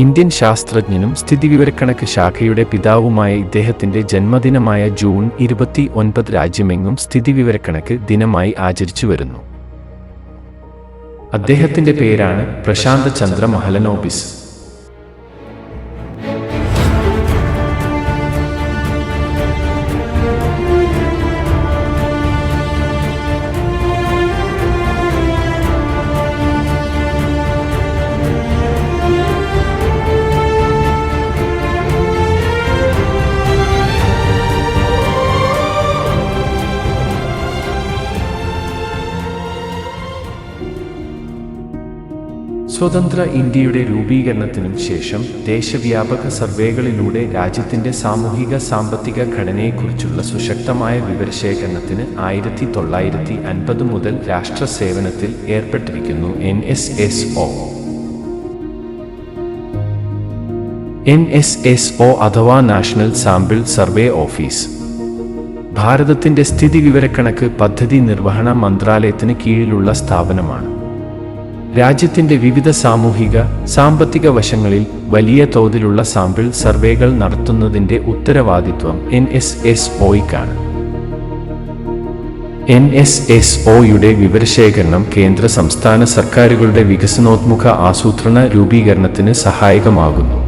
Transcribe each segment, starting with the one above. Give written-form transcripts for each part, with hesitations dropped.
Indian ശാസ്ത്രജ്ഞനും സ്ഥിതിവിവരക്കണക്ക് ശാഖയുടെ പിതാവുമായ ഇദ്ദേഹത്തിന്റെ ജന്മദിനമായ ജൂൺ 29 രാജ്യമെങ്ങും സ്ഥിതിവിവരക്കണക്ക് ദിനമായി ആചരിച്ചുവരുന്നു. അദ്ദേഹത്തിന്റെ പേരാണ് പ്രശാന്ത് ചന്ദ്ര മഹലനോബിസ്. സ്വതന്ത്ര ഇന്ത്യയുടെ രൂപീകരണത്തിനും ശേഷം ദേശവ്യാപക സർവേകളിലൂടെ രാജ്യത്തിന്റെ സാമൂഹിക സാമ്പത്തിക ഘടനയെക്കുറിച്ചുള്ള സുശക്തമായ വിവരശേഖരണത്തിന് 1950 മുതൽ രാഷ്ട്ര സേവനത്തിൽ ഏർപ്പെട്ടിരിക്കുന്നു NSSO. NSSO അഥവാ നാഷണൽ സാമ്പിൾ സർവേ ഓഫീസ് ഭാരതത്തിന്റെ സ്ഥിതിവിവരക്കണക്ക് പദ്ധതി നിർവഹണ മന്ത്രാലയത്തിന് കീഴിലുള്ള സ്ഥാപനമാണ്. രാജ്യത്തിന്റെ വിവിധ സാമൂഹിക സാമ്പത്തിക വശങ്ങളിൽ വലിയ തോതിലുള്ള സാമ്പിൾ സർവേകൾ നടത്തുന്നതിന്റെ ഉത്തരവാദിത്വം NSSOയ്ക്കാണ്. NSSOയുടെ വിവരശേഖരണം കേന്ദ്ര സംസ്ഥാന സർക്കാരുകളുടെ വികസനോന്മുഖ ആസൂത്രണ രൂപീകരണത്തിന് സഹായകമാകുന്നു.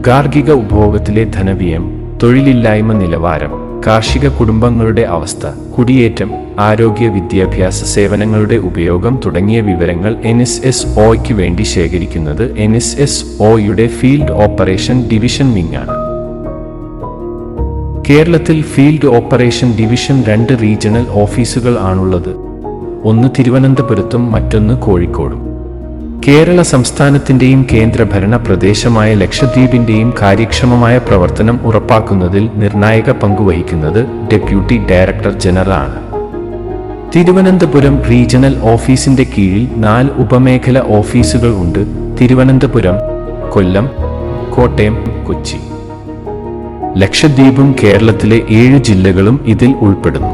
ഗാർഹിക ഉപഭോഗത്തിലെ ധനവ്യയം, തൊഴിലില്ലായ്മ നിലവാരം, കാർഷിക കുടുംബങ്ങളുടെ അവസ്ഥ, കുടിയേറ്റം, ആരോഗ്യ വിദ്യാഭ്യാസ സേവനങ്ങളുടെ ഉപയോഗം തുടങ്ങിയ വിവരങ്ങൾ NSSOയ്ക്ക് വേണ്ടി ശേഖരിക്കുന്നത് NSSOയുടെ ഫീൽഡ് ഓപ്പറേഷൻ ഡിവിഷൻ വിങ് ആണ്. കേരളത്തിൽ ഫീൽഡ് ഓപ്പറേഷൻ ഡിവിഷൻ 2 റീജിയണൽ ഓഫീസുകൾ ആണുള്ളത്. ഒന്ന് തിരുവനന്തപുരത്തും മറ്റൊന്ന് കോഴിക്കോടും. കേരള സംസ്ഥാനത്തിന്റെയും കേന്ദ്രഭരണ പ്രദേശമായ ലക്ഷദ്വീപിന്റെയും കാര്യക്ഷമമായ പ്രവർത്തനം ഉറപ്പാക്കുന്നതിൽ നിർണായക പങ്കുവഹിക്കുന്നത് ഡെപ്യൂട്ടി ഡയറക്ടർ ജനറൽ ആണ്. തിരുവനന്തപുരം റീജിയണൽ ഓഫീസിന്റെ കീഴിൽ 4 ഉപമേഖല ഓഫീസുകൾ ഉണ്ട്. തിരുവനന്തപുരം, കൊല്ലം, കോട്ടയം, കൊച്ചി. ലക്ഷദ്വീപും കേരളത്തിലെ 7 ജില്ലകളും ഇതിൽ ഉൾപ്പെടുന്നു.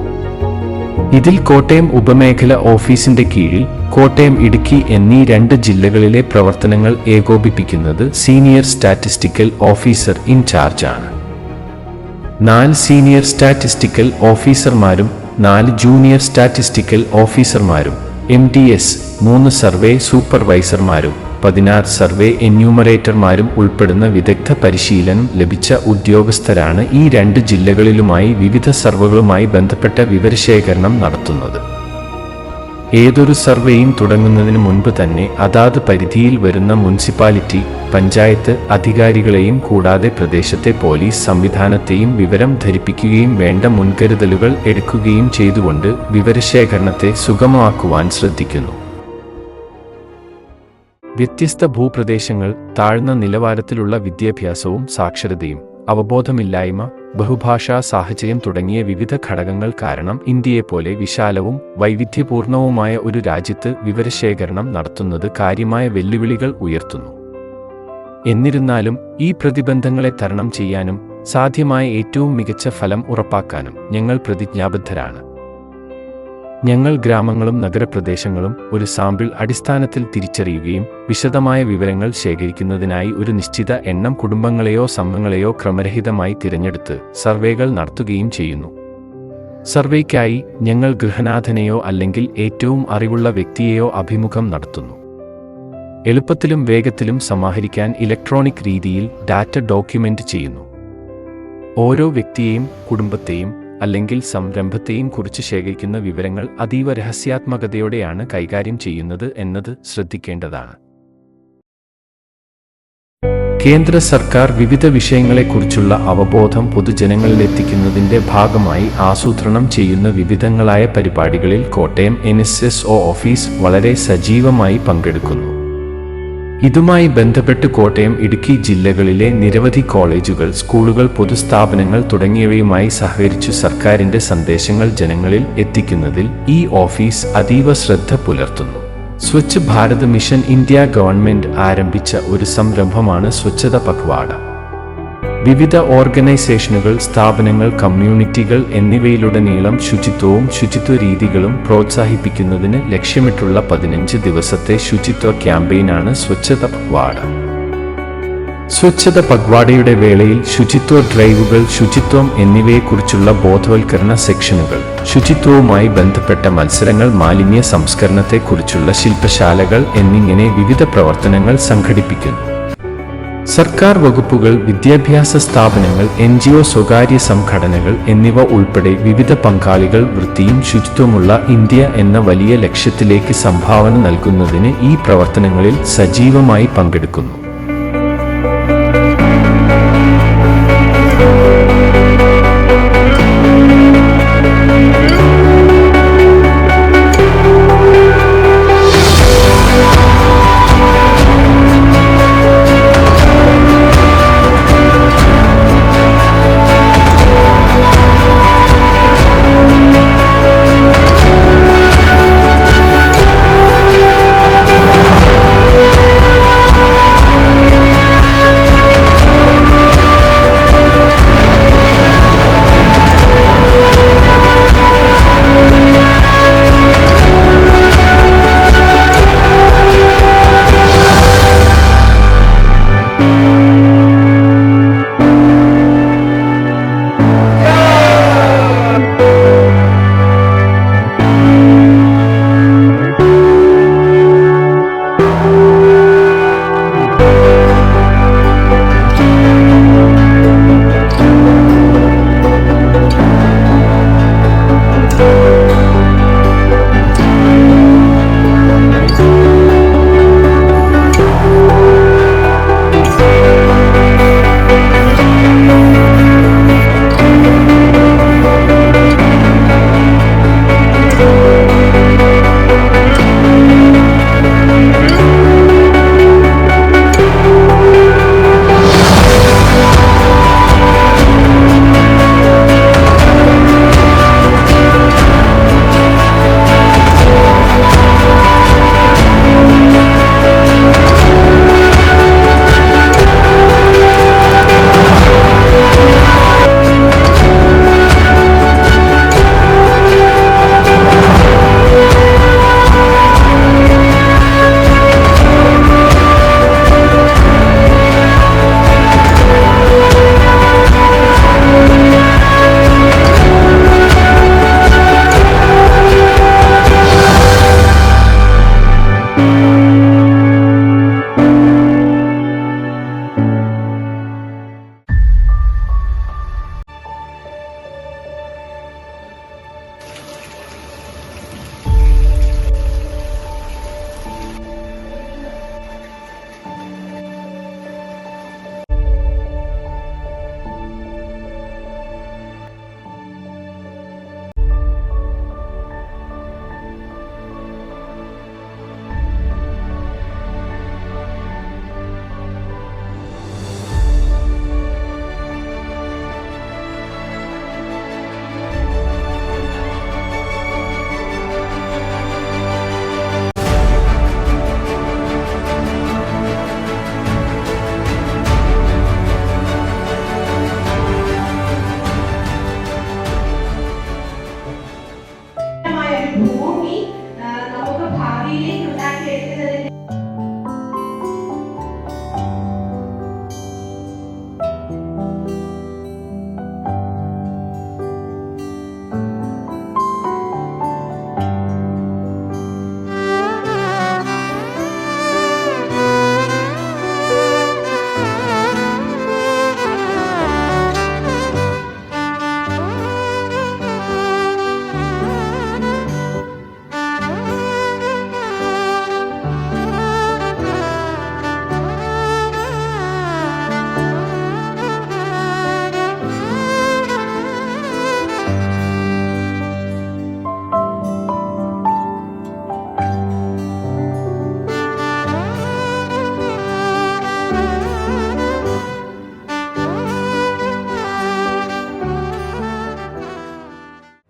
ഇതിൽ കോട്ടയം ഉപമേഖല ഓഫീസിന്റെ കീഴിൽ കോട്ടയം, ഇടുക്കി എന്നീ 2 ജില്ലകളിലെ പ്രവർത്തനങ്ങൾ ഏകോപിപ്പിക്കുന്നത് സീനിയർ സ്റ്റാറ്റിസ്റ്റിക്കൽ ഓഫീസർ ഇൻചാർജ് ആണ്. 4 സീനിയർ സ്റ്റാറ്റിസ്റ്റിക്കൽ ഓഫീസർമാരും 4 ജൂനിയർ സ്റ്റാറ്റിസ്റ്റിക്കൽ ഓഫീസർമാരും, MDS 3 സർവേ സൂപ്പർവൈസർമാരും 16 സർവേ എന്യൂമറേറ്റർമാരും ഉൾപ്പെടുന്ന വിദഗ്ധ പരിശീലനം ലഭിച്ച ഉദ്യോഗസ്ഥരാണ് ഈ 2 ജില്ലകളിലുമായി വിവിധ സർവേകളുമായി ബന്ധപ്പെട്ട വിവരശേഖരണം നടത്തുന്നത്. ഏതൊരു സർവേയും തുടങ്ങുന്നതിന് മുൻപ് തന്നെ അതാത് പരിധിയിൽ വരുന്ന മുനിസിപ്പാലിറ്റി, പഞ്ചായത്ത് അധികാരികളെയും കൂടാതെ പ്രദേശത്തെ പോലീസ് സംവിധാനത്തെയും വിവരം ധരിപ്പിക്കുകയും വേണ്ട മുൻകരുതലുകൾ എടുക്കുകയും ചെയ്തുകൊണ്ട് വിവരശേഖരണത്തെ സുഗമമാക്കുവാൻ ശ്രദ്ധിക്കുന്നു. വ്യത്യസ്ത ഭൂപ്രദേശങ്ങൾ, താഴ്ന്ന നിലവാരത്തിലുള്ള വിദ്യാഭ്യാസവും സാക്ഷരതയും, അവബോധമില്ലായ്മ, ബഹുഭാഷാ സാഹചര്യം തുടങ്ങിയ വിവിധ ഘടകങ്ങൾ കാരണം ഇന്ത്യയെപ്പോലെ വിശാലവും വൈവിധ്യപൂർണവുമായ ഒരു രാജ്യത്ത് വിവരശേഖരണം നടത്തുന്നത് കാര്യമായ വെല്ലുവിളികൾ ഉയർത്തുന്നു. എന്നിരുന്നാലും ഈ പ്രതിബന്ധങ്ങളെ തരണം ചെയ്യാനും സാധ്യമായ ഏറ്റവും മികച്ച ഫലം ഉറപ്പാക്കാനും ഞങ്ങൾ പ്രതിജ്ഞാബദ്ധരാണ്. ഞങ്ങൾ ഗ്രാമങ്ങളും നഗരപ്രദേശങ്ങളും ഒരു സാമ്പിൾ അടിസ്ഥാനത്തിൽ തിരിച്ചറിയുകയും വിശദമായ വിവരങ്ങൾ ശേഖരിക്കുന്നതിനായി ഒരു നിശ്ചിത എണ്ണം കുടുംബങ്ങളെയോ സമൂഹങ്ങളെയോ ക്രമരഹിതമായി തിരഞ്ഞെടുത്ത് സർവേകൾ നടത്തുകയും ചെയ്യുന്നു. സർവേയ്ക്കായി ഞങ്ങൾ ഗൃഹനാഥനെയോ അല്ലെങ്കിൽ ഏറ്റവും അറിവുള്ള വ്യക്തിയെയോ അഭിമുഖം നടത്തുന്നു. എളുപ്പത്തിലും വേഗത്തിലും സമാഹരിക്കാൻ ഇലക്ട്രോണിക് രീതിയിൽ ഡാറ്റ ഡോക്യുമെന്റ് ചെയ്യുന്നു. ഓരോ വ്യക്തിയെയും കുടുംബത്തെയും അല്ലെങ്കിൽ സംരംഭത്തെയും കുറിച്ച് ശേഖരിക്കുന്ന വിവരങ്ങൾ അതീവ രഹസ്യാത്മകതയോടെയാണ് കൈകാര്യം ചെയ്യുന്നത് എന്നത് ശ്രദ്ധിക്കേണ്ടതാണ്. കേന്ദ്ര സർക്കാർ വിവിധ വിഷയങ്ങളെക്കുറിച്ചുള്ള അവബോധം പൊതുജനങ്ങളിലെത്തിക്കുന്നതിന്റെ ഭാഗമായി ആസൂത്രണം ചെയ്യുന്ന വിവിധങ്ങളായ പരിപാടികളിൽ കോട്ടയം NSSO ഓഫീസ് വളരെ സജീവമായി പങ്കെടുക്കുന്നു. ഇതുമായി ബന്ധപ്പെട്ട് കോട്ടയം, ഇടുക്കി ജില്ലകളിലെ നിരവധി കോളേജുകൾ, സ്കൂളുകൾ, പൊതുസ്ഥാപനങ്ങൾ തുടങ്ങിയവയുമായി സഹകരിച്ചു സർക്കാരിന്റെ സന്ദേശങ്ങൾ ജനങ്ങളിൽ എത്തിക്കുന്നതിൽ ഈ ഓഫീസ് അതീവ ശ്രദ്ധ പുലർത്തുന്നു. Swachh Bharat mission India government ആരംഭിച്ച ഒരു സംരംഭമാണ് സ്വച്ഛത പഖ്വാഡ. വിവിധ ഓർഗനൈസേഷനുകൾ, സ്ഥാപനങ്ങൾ, കമ്മ്യൂണിറ്റികൾ എന്നിവയിലുടനീളം ശുചിത്വവും ശുചിത്വ രീതികളും പ്രോത്സാഹിപ്പിക്കുന്നതിന് ലക്ഷ്യമിട്ടുള്ള 15 ദിവസത്തെ ശുചിത്വ ക്യാമ്പയിനാണ് സ്വച്ഛത പഖ്വാഡ. സ്വച്ഛത പഖ്വാഡയുടെ വേളയിൽ ശുചിത്വ ഡ്രൈവുകൾ, ശുചിത്വം എന്നിവയെക്കുറിച്ചുള്ള ബോധവൽക്കരണ സെക്ഷനുകൾ, ശുചിത്വവുമായി ബന്ധപ്പെട്ട മത്സരങ്ങൾ, മാലിന്യ സംസ്കരണത്തെക്കുറിച്ചുള്ള ശില്പശാലകൾ എന്നിങ്ങനെ വിവിധ പ്രവർത്തനങ്ങൾ സംഘടിപ്പിക്കുന്നു. സർക്കാർ വകുപ്പുകൾ, വിദ്യാഭ്യാസ സ്ഥാപനങ്ങൾ, NGO, സ്വകാര്യ സംഘടനകൾ എന്നിവ ഉൾപ്പെടെ വിവിധ പങ്കാളികൾ വൃത്തിയും ശുചിത്വമുള്ള ഇന്ത്യ എന്ന വലിയ ലക്ഷ്യത്തിലേക്ക് സംഭാവന നൽകുന്നതിന് ഈ പ്രവർത്തനങ്ങളിൽ സജീവമായി പങ്കെടുക്കുന്നു.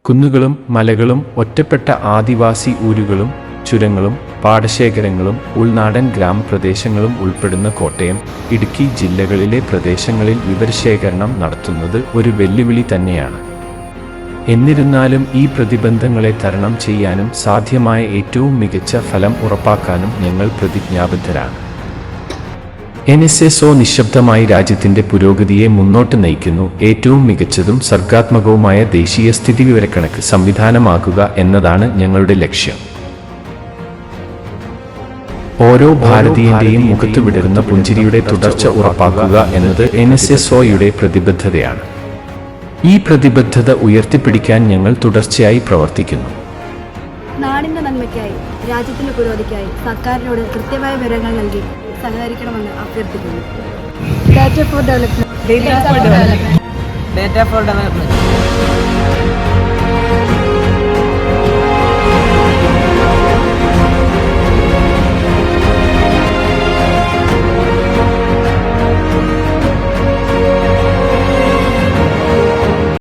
കുന്നുകളും മലകളും ഒറ്റപ്പെട്ട ആദിവാസി ഊരുകളും ചുരങ്ങളും പാടശേഖരങ്ങളും ഉൾനാടൻ ഗ്രാമപ്രദേശങ്ങളും ഉൾപ്പെടുന്ന കോട്ടയം, ഇടുക്കി ജില്ലകളിലെ പ്രദേശങ്ങളിൽ വിവരശേഖരണം നടത്തുന്നത് ഒരു വെല്ലുവിളി തന്നെയാണ്. എന്നിരുന്നാലും ഈ പ്രതിബന്ധങ്ങളെ തരണം ചെയ്യാനും സാധ്യമായ ഏറ്റവും മികച്ച ഫലം ഉറപ്പാക്കാനും ഞങ്ങൾ പ്രതിജ്ഞാബദ്ധരാണ്. NSSO നിശബ്ദമായി രാജ്യത്തിന്റെ പുരോഗതിയെ മുന്നോട്ട് നയിക്കുന്നു. ഏറ്റവും മികച്ചതും സർഗാത്മകവുമായ ദേശീയ സ്ഥിതിവിവരക്കണക്ക് സംവിധാനമാക്കുക എന്നതാണ് ഞങ്ങളുടെ ലക്ഷ്യം. ഓരോ ഭാരതീയന്റെയും മുഖത്ത് വിടരുന്ന പുഞ്ചിരിയുടെ തുടർച്ച ഉറപ്പാക്കുക എന്നത് NSSOയുടെ പ്രതിബദ്ധതയാണ്. ഈ പ്രതിബദ്ധത ഉയർത്തിപ്പിടിക്കാൻ ഞങ്ങൾ തുടർച്ചയായി പ്രവർത്തിക്കുന്നു. നാടിന്റെ നന്മയ്ക്കായി, രാജ്യത്തിന്റെ പുരോഗതിക്കായി സർക്കാരിനോട് കൃത്യമായ വിവരങ്ങൾ നൽകി സഹകരിക്കണമെന്ന് അഭ്യർത്ഥിക്കുന്നു. Data for development.